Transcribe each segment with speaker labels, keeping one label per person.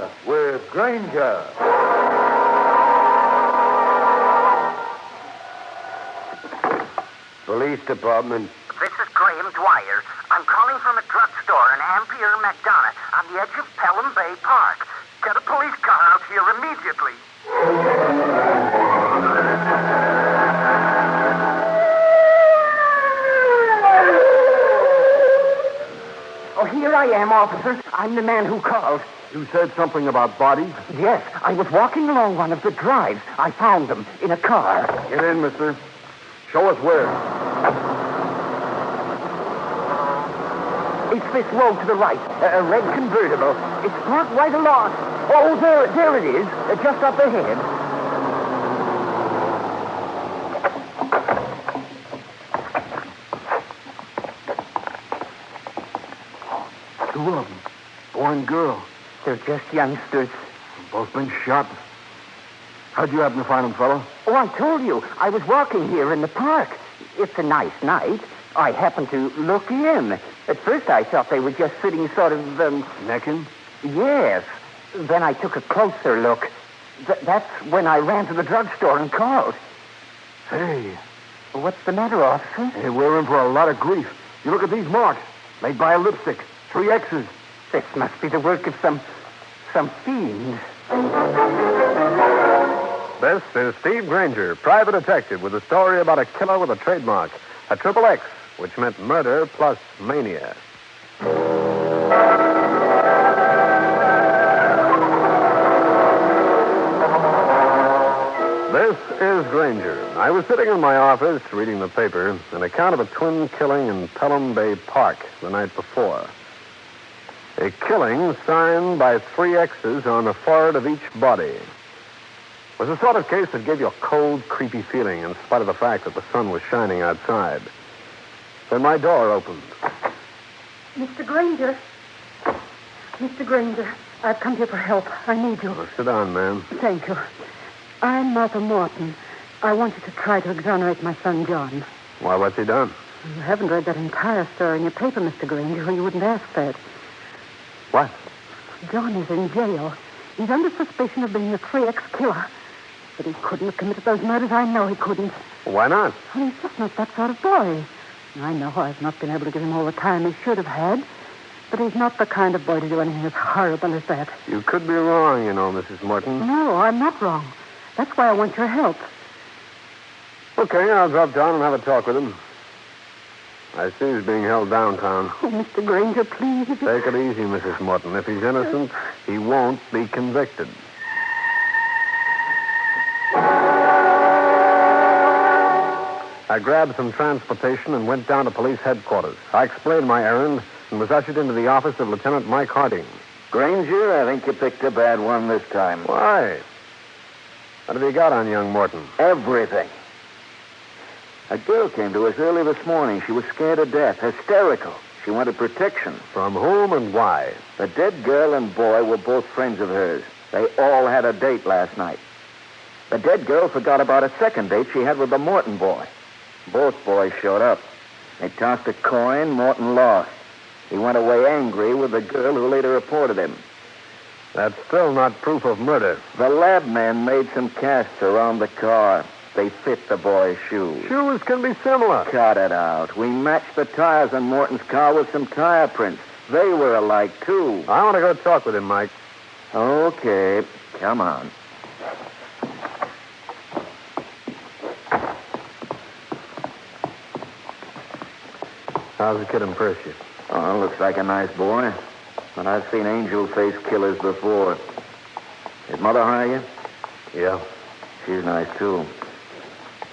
Speaker 1: Danger with Granger. Police Department.
Speaker 2: This is Graham Dwyer. I'm calling from a drugstore in Ampere, McDonough, on the edge of Pelham Bay Park. Get a police car out here immediately.
Speaker 3: Oh, here I am, officer. I'm the man who called.
Speaker 1: You said something about bodies?
Speaker 3: Yes, I was walking along one of the drives. I found them in a car.
Speaker 1: Get in, mister. Show us where.
Speaker 3: It's this road to the right, a red convertible. It's parked right along. Oh, there it is, just up ahead.
Speaker 1: Two of them. Boy and girl.
Speaker 3: They're just youngsters.
Speaker 1: Both been shot. How'd you happen to find them, fellow?
Speaker 3: Oh, I told you. I was walking here in the park. It's a nice night. I happened to look in. At first, I thought they were just sitting sort of,
Speaker 1: Necking?
Speaker 3: Yes. Then I took a closer look. That's when I ran to the drugstore and called.
Speaker 1: Hey.
Speaker 3: What's the matter, officer?
Speaker 1: Hey, we're in for a lot of grief. You look at these marks. Made by a lipstick. 3 X's.
Speaker 3: This must be the work of some fiend.
Speaker 4: This is Steve Granger, private detective, with a story about a killer with a trademark, a triple X, which meant murder plus mania. This is Granger. I was sitting in my office reading the paper, an account of a twin killing in Pelham Bay Park the night before. A killing signed by 3 X's on the forehead of each body. It was the sort of case that gave you a cold, creepy feeling in spite of the fact that the sun was shining outside. Then my door opened.
Speaker 5: Mr. Granger. Mr. Granger, I've come here for help. I need you.
Speaker 4: Well, sit down, ma'am.
Speaker 5: Thank you. I'm Martha Morton. I want you to try to exonerate my son, John.
Speaker 4: Why, what's he done?
Speaker 5: You haven't read that entire story in your paper, Mr. Granger, or you wouldn't ask that.
Speaker 4: What?
Speaker 5: John is in jail. He's under suspicion of being a 3X killer. But he couldn't have committed those murders. I know he couldn't.
Speaker 4: Why not?
Speaker 5: Well, he's just not that sort of boy. I know I've not been able to give him all the time he should have had. But he's not the kind of boy to do anything as horrible as that.
Speaker 4: You could be wrong, you know, Mrs. Morton.
Speaker 5: No, I'm not wrong. That's why I want your help.
Speaker 4: Okay, I'll drop down and have a talk with him. I see he's being held downtown.
Speaker 5: Oh, Mr. Granger, please. If you...
Speaker 4: Take it easy, Mrs. Morton. If he's innocent, he won't be convicted. I grabbed some transportation and went down to police headquarters. I explained my errand and was ushered into the office of Lieutenant Mike Harding.
Speaker 1: Granger, I think you picked a bad one this time.
Speaker 4: Why? What have you got on young Morton?
Speaker 1: Everything. A girl came to us early this morning. She was scared to death, hysterical. She wanted protection.
Speaker 4: From whom and why?
Speaker 1: The dead girl and boy were both friends of hers. They all had a date last night. The dead girl forgot about a second date she had with the Morton boy. Both boys showed up. They tossed a coin. Morton lost. He went away angry with the girl who later reported him.
Speaker 4: That's still not proof of murder.
Speaker 1: The lab man made some casts around the car. They fit the boy's shoes.
Speaker 4: Shoes can be similar.
Speaker 1: Cut it out. We matched the tires on Morton's car with some tire prints. They were alike, too.
Speaker 4: I want to go talk with him, Mike.
Speaker 1: Okay. Come on.
Speaker 4: How's the kid impress you?
Speaker 1: Oh, looks like a nice boy. But I've seen angel-faced killers before. Did Mother hire you?
Speaker 4: Yeah.
Speaker 1: She's nice, too.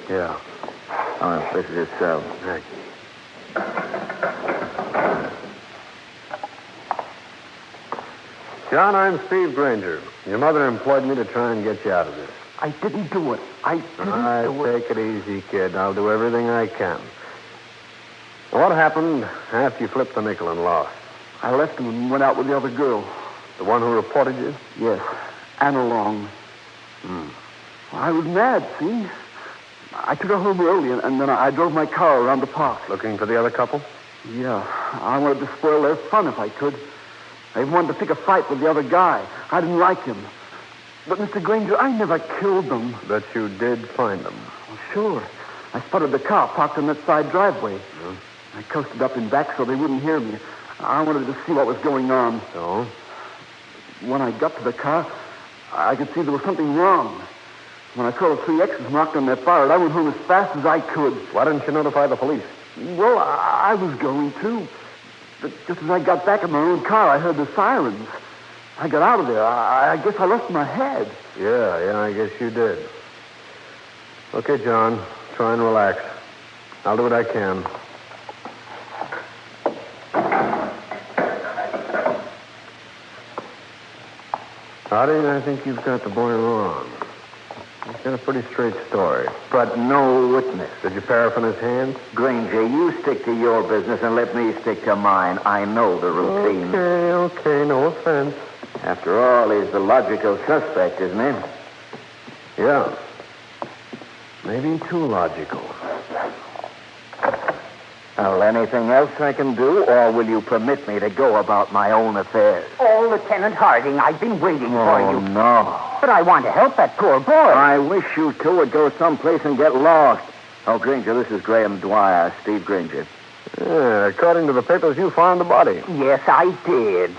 Speaker 4: Yeah.
Speaker 1: Oh, this is his cell.
Speaker 4: Thanks. John, I'm Steve Granger. Your mother employed me to try and get you out of this.
Speaker 3: I didn't do it. I didn't do it.
Speaker 4: Take it easy, kid. I'll do everything I can. What happened after you flipped the nickel and lost?
Speaker 3: I left him and went out with the other girl.
Speaker 4: The one who reported you?
Speaker 3: Yes, Anna Long. I was mad, see? I took her home early, and then I drove my car around the park.
Speaker 4: Looking for the other couple?
Speaker 3: Yeah, I wanted to spoil their fun if I could. I even wanted to pick a fight with the other guy.
Speaker 6: I didn't like him. But, Mr. Granger, I never killed them.
Speaker 4: But you did find them.
Speaker 6: Well, sure. I spotted the car parked on that side driveway.
Speaker 4: Yeah.
Speaker 6: I coasted up and back so they wouldn't hear me. I wanted to see what was going on.
Speaker 4: So?
Speaker 6: When I got to the car, I could see there was something wrong. When I saw the 3 X's marked on their forehead, I went home as fast as I could.
Speaker 4: Why didn't you notify the police?
Speaker 6: Well, I was going to. But just as I got back in my own car, I heard the sirens. I got out of there. I guess I lost my head.
Speaker 4: Yeah, I guess you did. Okay, John, try and relax. I'll do what I can. Harding, I think you've got the boy wrong. He's got a pretty straight story.
Speaker 1: But no witness.
Speaker 4: Did you paraffin his hands?
Speaker 1: Granger, you stick to your business and let me stick to mine. I know the routine.
Speaker 4: Okay, no offense.
Speaker 1: After all, he's the logical suspect, isn't he?
Speaker 4: Yeah. Maybe too logical.
Speaker 1: Well, anything else I can do, or will you permit me to go about my own affairs?
Speaker 3: Oh, Lieutenant Harding, I've been waiting for you.
Speaker 1: Oh, no.
Speaker 3: But I want to help that poor boy.
Speaker 1: I wish you two would go someplace and get lost. Oh, Granger, this is Graham Dwyer, Steve Granger.
Speaker 4: Yeah, according to the papers, you found the body.
Speaker 3: Yes, I did.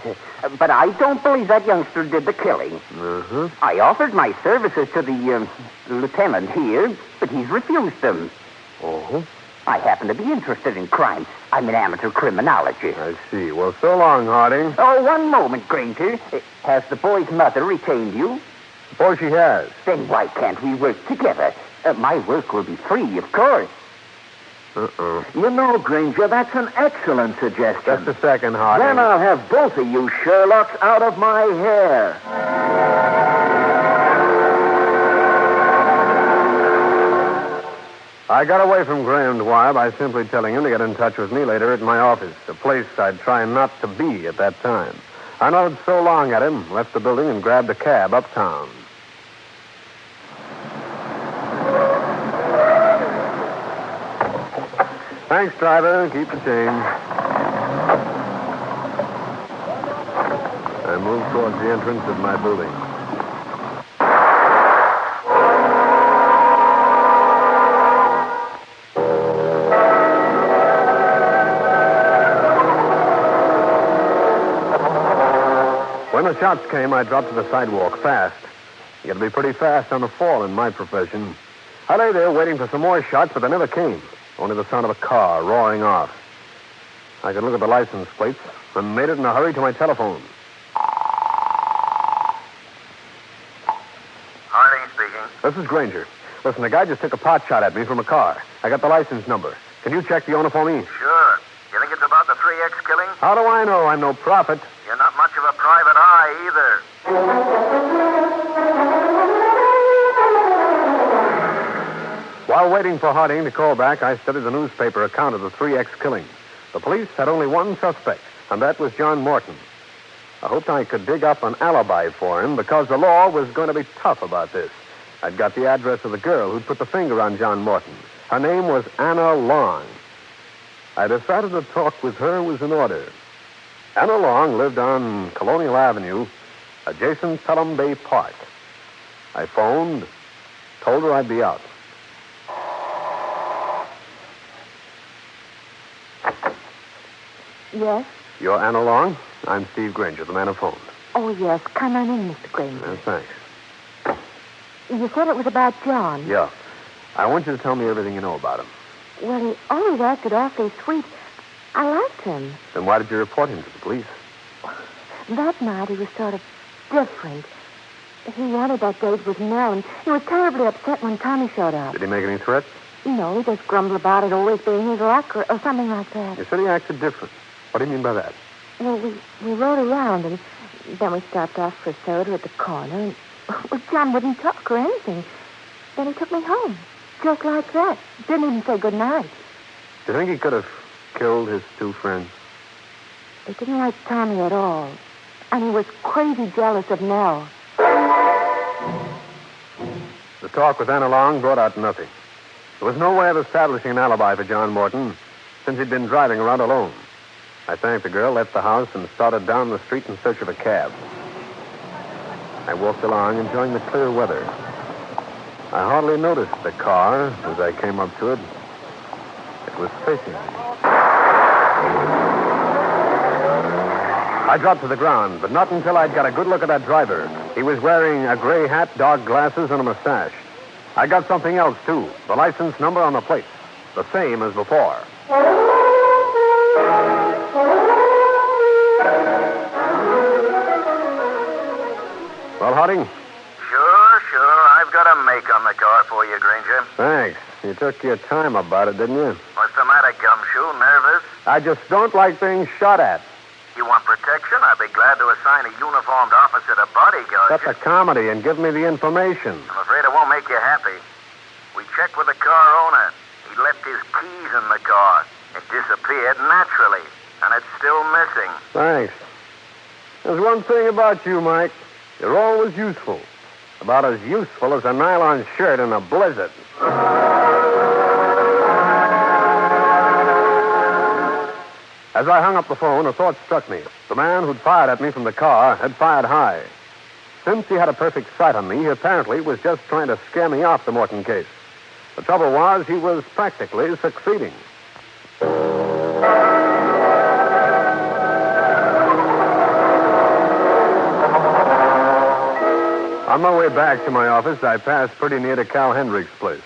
Speaker 3: But I don't believe that youngster did the killing.
Speaker 4: Uh-huh.
Speaker 3: I offered my services to the lieutenant here, but he's refused them.
Speaker 4: Oh?
Speaker 3: I happen to be interested in crime. I'm an amateur criminologist.
Speaker 4: I see. Well, so long, Harding.
Speaker 3: Oh, one moment, Granger. Has the boy's mother retained you?
Speaker 4: Oh, she has.
Speaker 3: Then why can't we work together? My work will be free, of course.
Speaker 4: Uh-uh.
Speaker 1: You know, Granger, that's an excellent suggestion.
Speaker 4: Just a second, Harding.
Speaker 1: Then I'll have both of you Sherlocks out of my hair.
Speaker 4: I got away from Graham Dwyer by simply telling him to get in touch with me later at my office, a place I'd try not to be at that time. I nodded so long at him, left the building, and grabbed a cab uptown. Thanks, driver. Keep the change. I moved towards the entrance of my building. When the shots came, I dropped to the sidewalk fast. You got to be pretty fast on the fall in my profession. I lay there waiting for some more shots, but they never came. Only the sound of a car roaring off. I could look at the license plates and made it in a hurry to my telephone.
Speaker 2: Harding speaking.
Speaker 4: This is Granger. Listen, the guy just took a pot shot at me from a car. I got the license number. Can you check the owner for me?
Speaker 2: Sure. You think it's about the 3X killing?
Speaker 4: How do I know? I'm no prophet.
Speaker 2: You're not much of a private eye either.
Speaker 4: While waiting for Harding to call back, I studied the newspaper account of the 3X killing. The police had only one suspect, and that was John Morton. I hoped I could dig up an alibi for him because the law was going to be tough about this. I'd got the address of the girl who'd put the finger on John Morton. Her name was Anna Long. I decided a talk with her was in order. Anna Long lived on Colonial Avenue, adjacent Pelham Bay Park. I phoned, told her I'd be out.
Speaker 5: Yes?
Speaker 4: You're Anna Long? I'm Steve Granger, the man who phoned.
Speaker 5: Oh, yes. Come on in, Mr. Granger.
Speaker 4: Thanks.
Speaker 5: You said it was about John.
Speaker 4: Yeah. I want you to tell me everything you know about him.
Speaker 5: Well, he always acted awfully sweet. I liked him.
Speaker 4: Then why did you report him to the police?
Speaker 5: That night he was sort of different. He wanted that date with Nell, and he was terribly upset when Tommy showed up.
Speaker 4: Did he make any threats?
Speaker 5: No, he just grumbled about it always being his luck or something like that.
Speaker 4: You said he acted different. What do you mean by that?
Speaker 5: Well, we rode around, and then we stopped off for soda at the corner, and well, John wouldn't talk or anything. Then he took me home, just like that. Didn't even say good night.
Speaker 4: Do you think he could have killed his two friends?
Speaker 5: He didn't like Tommy at all, and he was crazy jealous of Nell.
Speaker 4: The talk with Anna Long brought out nothing. There was no way of establishing an alibi for John Morton since he'd been driving around alone. I thanked the girl, left the house, and started down the street in search of a cab. I walked along, enjoying the clear weather. I hardly noticed the car as I came up to it. It was facing me. I dropped to the ground, but not until I'd got a good look at that driver. He was wearing a gray hat, dark glasses, and a mustache. I got something else, too. The license number on the plate. The same as before. Well, Harding?
Speaker 2: Sure. I've got a make on the car for you, Granger.
Speaker 4: Thanks. You took your time about it, didn't you?
Speaker 2: What's the matter, Gumshoe? Nervous?
Speaker 4: I just don't like being shot at.
Speaker 2: You want protection? I'd be glad to assign a uniformed officer to bodyguard
Speaker 4: That's a comedy, and give me the information.
Speaker 2: I'm afraid it won't make you happy. We checked with the car owner. He left his keys in the car. It disappeared naturally, and it's still missing.
Speaker 4: Thanks. There's one thing about you, Mike. You're always useful. About as useful as a nylon shirt in a blizzard. As I hung up the phone, a thought struck me. The man who'd fired at me from the car had fired high. Since he had a perfect sight on me, he apparently was just trying to scare me off the Morton case. The trouble was, he was practically succeeding. On my way back to my office, I passed pretty near to Cal Hendrix's place.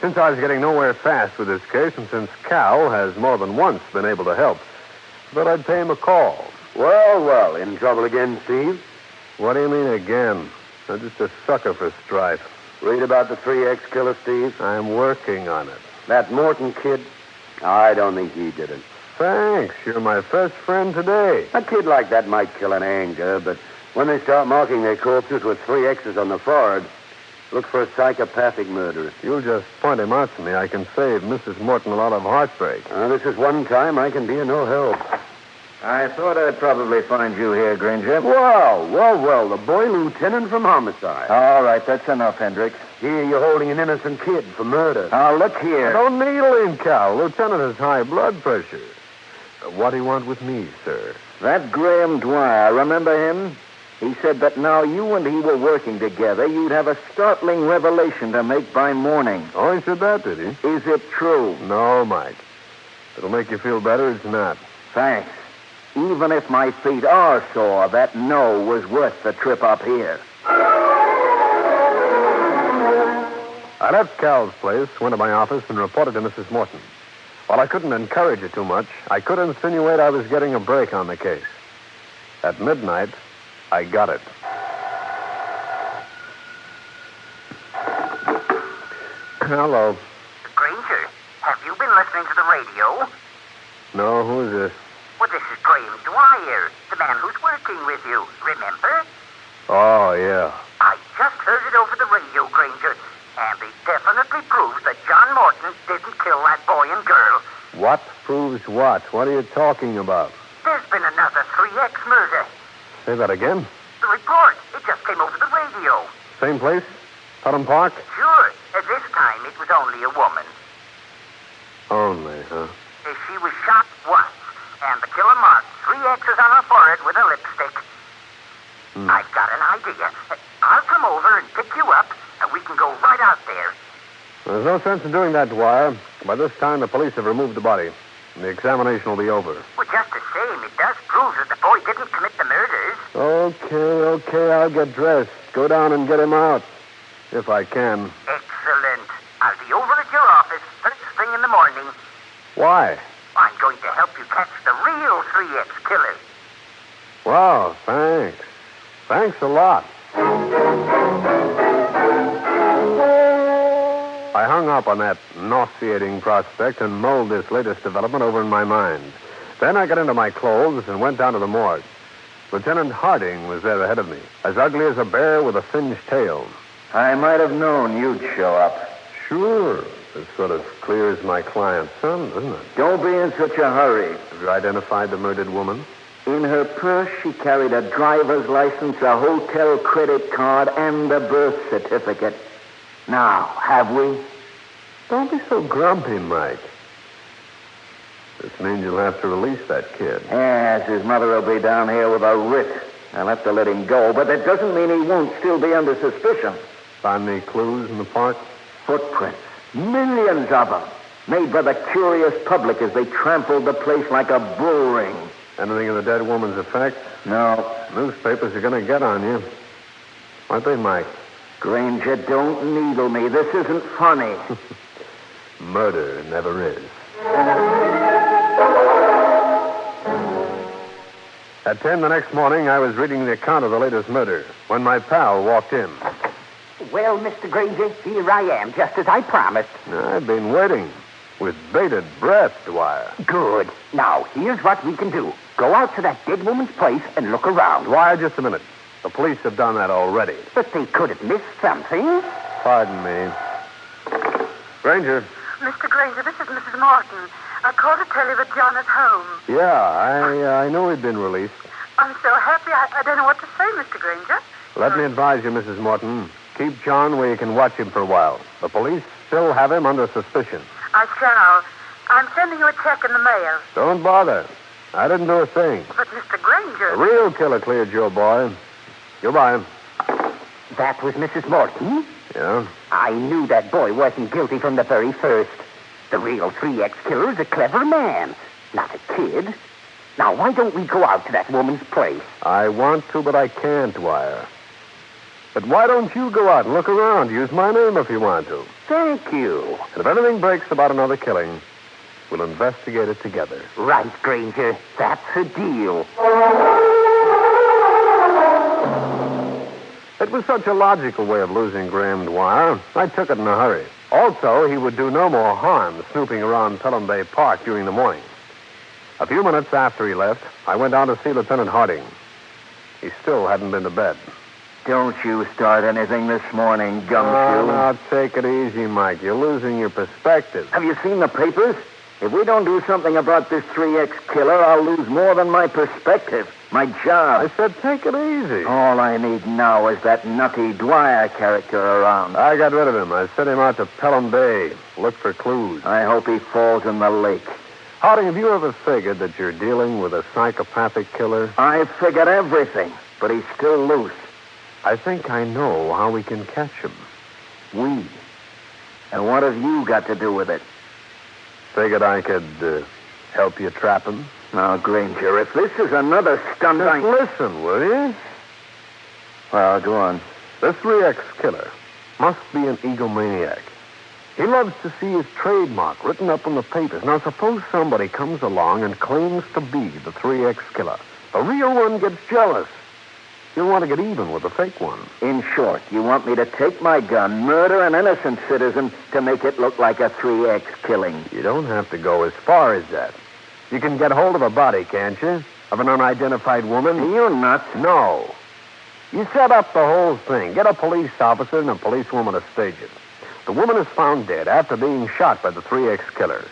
Speaker 4: Since I was getting nowhere fast with this case, and since Cal has more than once been able to help, I thought I'd pay him a call.
Speaker 7: Well, in trouble again, Steve?
Speaker 4: What do you mean again? I'm just a sucker for strife.
Speaker 7: Read about the 3X killer, Steve?
Speaker 4: I'm working on it.
Speaker 7: That Morton kid? I don't think he did it.
Speaker 4: Thanks. You're my first friend today.
Speaker 7: A kid like that might kill in anger, but when they start marking their corpses with 3 X's on the forehead, look for a psychopathic murderer.
Speaker 4: You'll just point him out to me. I can save Mrs. Morton a lot of heartbreak.
Speaker 7: This is one time I can be of no help.
Speaker 1: I thought I'd probably find you here, Granger.
Speaker 7: Well, the boy lieutenant from homicide.
Speaker 1: All right, that's enough, Hendrix.
Speaker 7: Here you're holding an innocent kid for murder.
Speaker 1: Now, look here.
Speaker 4: Don't needle him, Cal. Lieutenant has high blood pressure. What do you want with me, sir?
Speaker 1: That Graham Dwyer, remember him? He said that now you and he were working together, you'd have a startling revelation to make by morning.
Speaker 4: Oh, he said that, did he?
Speaker 1: Is it true?
Speaker 4: No, Mike. It'll make you feel better, it's not.
Speaker 1: Thanks. Even if my feet are sore, that no was worth the trip up here.
Speaker 4: I left Cal's place, went to my office, and reported to Mrs. Morton. While I couldn't encourage her too much, I could insinuate I was getting a break on the case. At midnight, I got it. Hello.
Speaker 2: Granger, have you been listening to the radio?
Speaker 4: No, who is this?
Speaker 2: Well, this is Graham Dwyer, the man who's working with you, remember?
Speaker 4: Oh, yeah.
Speaker 2: I just heard it over the radio, Granger, and it definitely proves that John Morton didn't kill that boy and girl.
Speaker 4: What proves what? What are you talking about?
Speaker 2: There's been another 3X murder.
Speaker 4: Say that again?
Speaker 2: The report, it just came over the radio.
Speaker 4: Same place? Putnam Park?
Speaker 2: Sure. At this time, it was only a woman.
Speaker 4: Only, huh?
Speaker 2: She was shot once, and the killer marked 3 X's on her forehead with a lipstick. I've got an idea. I'll come over and pick you up, and we can go right out there.
Speaker 4: There's no sense in doing that, Dwyer. By this time, the police have removed the body, and the examination will be over.
Speaker 2: Well, just the same, it does prove that the boy didn't commit the murders.
Speaker 4: Okay, I'll get dressed. Go down and get him out. If I can.
Speaker 2: Excellent. I'll be over at your office first thing in the morning.
Speaker 4: Why?
Speaker 2: I'm going to help you catch the real 3X killer.
Speaker 4: Wow, thanks. Thanks a lot. I hung up on that nauseating prospect and mulled this latest development over in my mind. Then I got into my clothes and went down to the morgue. Lieutenant Harding was there ahead of me, as ugly as a bear with a singed tail.
Speaker 1: I might have known you'd show up.
Speaker 4: Sure. It sort of clears my client's son, doesn't it?
Speaker 1: Don't be in such a hurry.
Speaker 4: Have you identified the murdered woman?
Speaker 1: In her purse, she carried a driver's license, a hotel credit card, and a birth certificate. Now, have we?
Speaker 4: Don't be so grumpy, Mike. This means you'll have to release that kid.
Speaker 1: Yes, his mother will be down here with a writ. I'll have to let him go, but that doesn't mean he won't still be under suspicion.
Speaker 4: Find any clues in the park?
Speaker 1: Footprints. Millions of them. Made by the curious public as they trampled the place like a bull ring.
Speaker 4: Anything in the dead woman's effect?
Speaker 1: No.
Speaker 4: Newspapers are going to get on you. Aren't they, Mike?
Speaker 1: Granger, don't needle me. This isn't funny.
Speaker 4: Murder never is. At 10 the next morning, I was reading the account of the latest murder when my pal walked in.
Speaker 3: Well, Mr. Granger, here I am, just as I promised.
Speaker 4: I've been waiting with bated breath, Dwyer.
Speaker 3: Good. Now, here's what we can do. Go out to that dead woman's place and look around.
Speaker 4: Dwyer, just a minute. The police have done that already.
Speaker 3: But they could have missed something.
Speaker 4: Pardon me. Granger.
Speaker 8: Mr. Granger, this is Mrs. Martin. I called to tell you that John is home.
Speaker 4: Yeah, I know he'd been released.
Speaker 8: I'm so happy, I don't know what to say, Mr. Granger.
Speaker 4: Let me advise you, Mrs. Morton. Keep John where you can watch him for a while. The police still have him under suspicion.
Speaker 8: I shall. I'm sending you a check in the mail.
Speaker 4: Don't bother. I didn't do a thing.
Speaker 8: But, Mr. Granger...
Speaker 4: The real killer cleared your boy. Goodbye.
Speaker 3: That was Mrs. Morton?
Speaker 4: Yeah?
Speaker 3: I knew that boy wasn't guilty from the very first. The real 3X killer is a clever man, not a kid. Now, why don't we go out to that woman's place?
Speaker 4: I want to, but I can't, Dwyer. But why don't you go out and look around? Use my name if you want to.
Speaker 3: Thank you.
Speaker 4: And if anything breaks about another killing, we'll investigate it together.
Speaker 3: Right, Granger. That's a deal.
Speaker 4: It was such a logical way of losing Graham, Dwyer. I took it in a hurry. Also, he would do no more harm snooping around Pelham Bay Park during the morning. A few minutes after he left, I went down to see Lieutenant Harding. He still hadn't been to bed.
Speaker 1: Don't you start anything this morning, gumshoe.
Speaker 4: Now, take it easy, Mike. You're losing your perspective.
Speaker 1: Have you seen the papers? If we don't do something about this 3X killer, I'll lose more than my perspective. My job.
Speaker 4: I said take it easy.
Speaker 1: All I need now is that nutty Dwyer character around.
Speaker 4: I got rid of him. I sent him out to Pelham Bay. Look for clues.
Speaker 1: I hope he falls in the lake.
Speaker 4: Harding, have you ever figured that you're dealing with a psychopathic killer?
Speaker 1: I've figured everything, but he's still loose.
Speaker 4: I think I know how we can catch him.
Speaker 1: We? And what have you got to do with it?
Speaker 4: Figured I could help you trap him.
Speaker 1: Now, Granger, if this is another stunt,
Speaker 4: Just listen, will you?
Speaker 1: Well, go on.
Speaker 4: The 3X killer must be an egomaniac. He loves to see his trademark written up in the papers. Now, suppose somebody comes along and claims to be the 3X killer. The real one gets jealous. He'll want to get even with the fake one.
Speaker 1: In short, you want me to take my gun, murder an innocent citizen to make it look like a 3X killing.
Speaker 4: You don't have to go as far as that. You can get hold of a body, can't you? Of an unidentified woman?
Speaker 1: You're nuts.
Speaker 4: No. You set up the whole thing. Get a police officer and a policewoman to stage it. The woman is found dead after being shot by the 3X killer.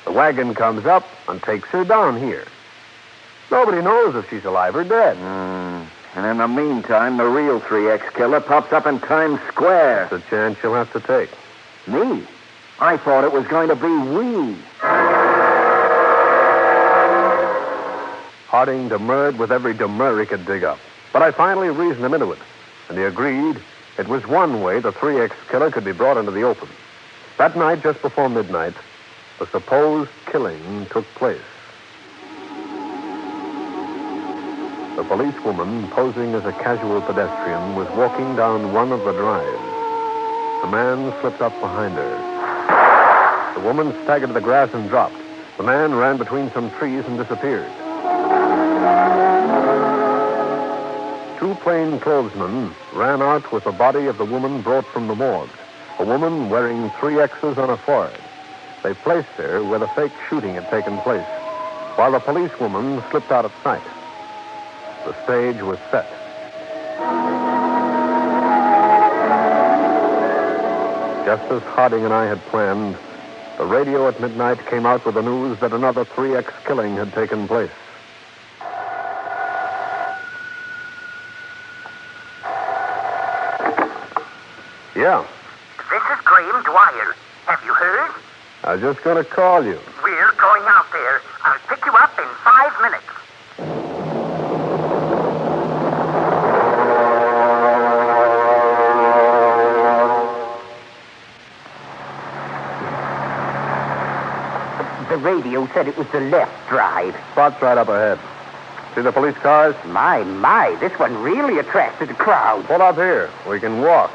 Speaker 4: The wagon comes up and takes her down here. Nobody knows if she's alive or dead.
Speaker 1: And in the meantime, the real 3X killer pops up in Times Square.
Speaker 4: It's a chance you'll have to take.
Speaker 1: Me? I thought it was going to be we.
Speaker 4: Harding demurred with every demur he could dig up. But I finally reasoned him into it, and he agreed it was one way the 3X killer could be brought into the open. That night, just before midnight, the supposed killing took place. The policewoman, posing as a casual pedestrian, was walking down one of the drives. A man slipped up behind her. The woman staggered to the grass and dropped. The man ran between some trees and disappeared. Two plainclothesmen ran out with the body of the woman brought from the morgue. A woman wearing 3 X's on her forehead. They placed her where the fake shooting had taken place, while the policewoman slipped out of sight. The stage was set. Just as Harding and I had planned, the radio at midnight came out with the news that another 3X killing had taken place. Yeah.
Speaker 2: This is Graham Dwyer. Have you heard?
Speaker 4: I was just going to call you.
Speaker 2: We're going out there. I'll pick you up in 5 minutes.
Speaker 3: radio said it was the left drive.
Speaker 4: Spot's right up ahead. See the police cars?
Speaker 3: My, this one really attracted a crowd.
Speaker 4: Pull up here. We can walk.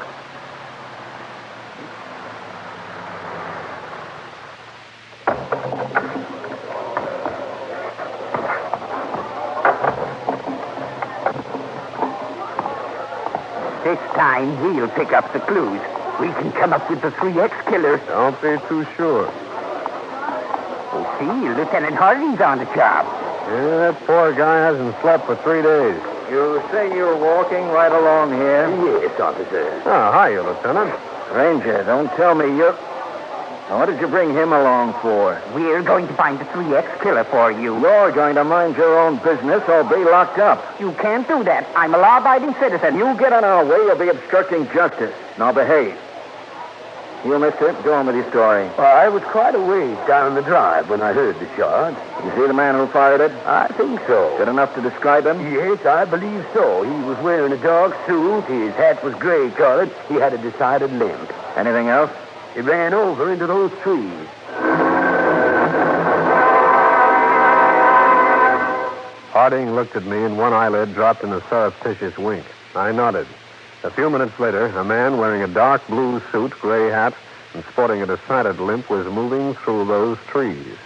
Speaker 3: This time, we'll pick up the clues. We can come up with the 3X killer.
Speaker 4: Don't be too sure.
Speaker 3: Oh, see, Lieutenant Hardy's on the job.
Speaker 4: Yeah, that poor guy hasn't slept for 3 days.
Speaker 1: You say you're walking right along here?
Speaker 3: Yes, officer.
Speaker 4: Oh, hiya, Lieutenant.
Speaker 1: Ranger, don't tell me you're... Now, what did you bring him along for?
Speaker 3: We're going to find the 3X killer for you.
Speaker 1: You're going to mind your own business or be locked up.
Speaker 3: You can't do that. I'm a law-abiding citizen.
Speaker 1: You get in our way, you'll be obstructing justice. Now behave. You, mister, go on with your story.
Speaker 7: I was quite a ways down the drive when I heard the shot.
Speaker 1: You see the man who fired it?
Speaker 7: I think so.
Speaker 1: Good enough to describe him?
Speaker 7: Yes, I believe so. He was wearing a dark suit. His hat was gray-colored. He had a decided limp.
Speaker 1: Anything else?
Speaker 7: He ran over into those trees.
Speaker 4: Harding looked at me and one eyelid dropped in a surreptitious wink. I nodded. A few minutes later, a man wearing a dark blue suit, gray hat, and sporting a decided limp was moving through those trees.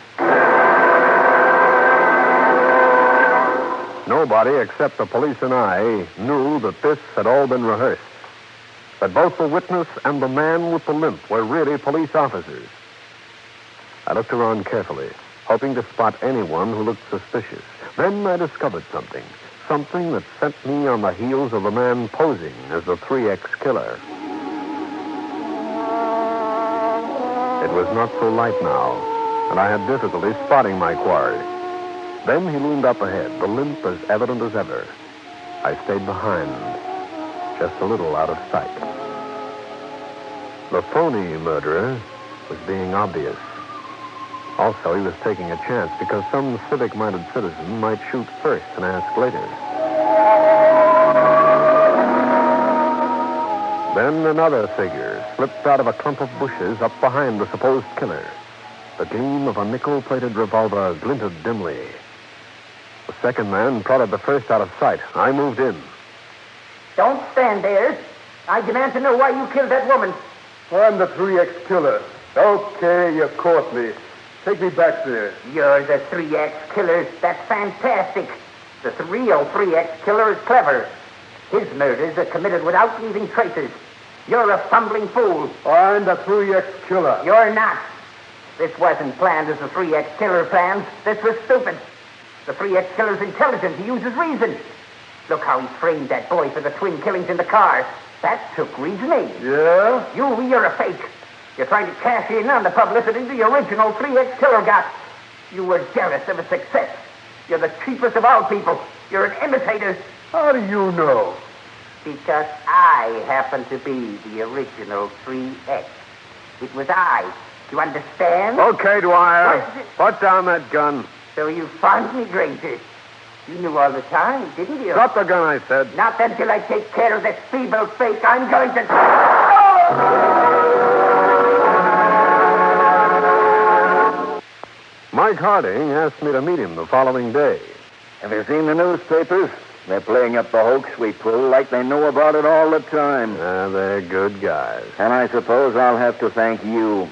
Speaker 4: Nobody except the police and I knew that this had all been rehearsed. That both the witness and the man with the limp were really police officers. I looked around carefully, hoping to spot anyone who looked suspicious. Then I discovered something. Something that sent me on the heels of the man posing as the 3X killer. It was not so light now, and I had difficulty spotting my quarry. Then he loomed up ahead, the limp as evident as ever. I stayed behind, just a little out of sight. The phony murderer was being obvious. Also, he was taking a chance because some civic-minded citizen might shoot first and ask later. Then another figure slipped out of a clump of bushes up behind the supposed killer. The gleam of a nickel-plated revolver glinted dimly. The second man prodded the first out of sight. I moved in.
Speaker 3: Don't stand there. I demand to know why you killed that woman.
Speaker 6: I'm the 3X killer. Okay, you caught me. Take me back there.
Speaker 3: You're the 3X killer. That's fantastic. The real 3X killer is clever. His murders are committed without leaving traces. You're a fumbling fool.
Speaker 6: I'm the 3X killer.
Speaker 3: You're not. This wasn't planned as the 3X killer plans. This was stupid. The 3X killer's intelligent. He uses reason. Look how he framed that boy for the twin killings in the car. That took reasoning.
Speaker 6: Yeah?
Speaker 3: You're a fake. You're trying to cash in on the publicity the original 3X killer got. You were jealous of his success. You're the cheapest of all people. You're an imitator.
Speaker 6: How do you know?
Speaker 3: Because I happen to be the original 3X. It was I. You understand?
Speaker 4: Okay, Dwyer. Put down that gun.
Speaker 3: So you found me, Granger. You knew all the time, didn't you?
Speaker 4: Drop the gun, I said.
Speaker 3: Not until I take care of this feeble fake. I'm going to...
Speaker 4: Mike Harding asked me to meet him the following day.
Speaker 1: Have you seen the newspapers? They're playing up the hoax we pull like they know about it all the time.
Speaker 4: They're good guys.
Speaker 1: And I suppose I'll have to thank you.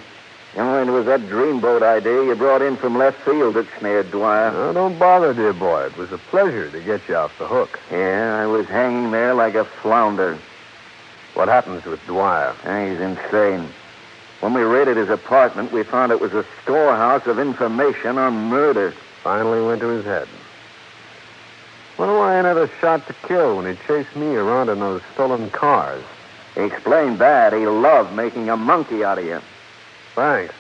Speaker 1: You know, it was that dreamboat idea you brought in from left field that snared Dwyer.
Speaker 4: Oh, don't bother, dear boy. It was a pleasure to get you off the hook.
Speaker 1: Yeah, I was hanging there like a flounder.
Speaker 4: What happens with Dwyer?
Speaker 1: He's insane. When we raided his apartment, we found it was a storehouse of information on murder.
Speaker 4: Finally went to his head. Wonder why I never shot to kill when he chased me around in those stolen cars.
Speaker 1: He explained that. He loved making a monkey out of you.
Speaker 4: Thanks.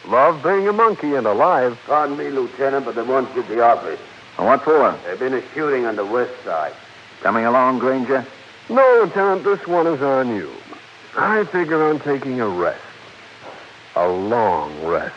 Speaker 4: Love being a monkey and alive.
Speaker 7: Pardon me, Lieutenant, but they want you at the office.
Speaker 1: What for?
Speaker 7: There's been a shooting on the west side.
Speaker 1: Coming along, Granger?
Speaker 4: No, Lieutenant, this one is on you. I figure on taking a rest. A long rest.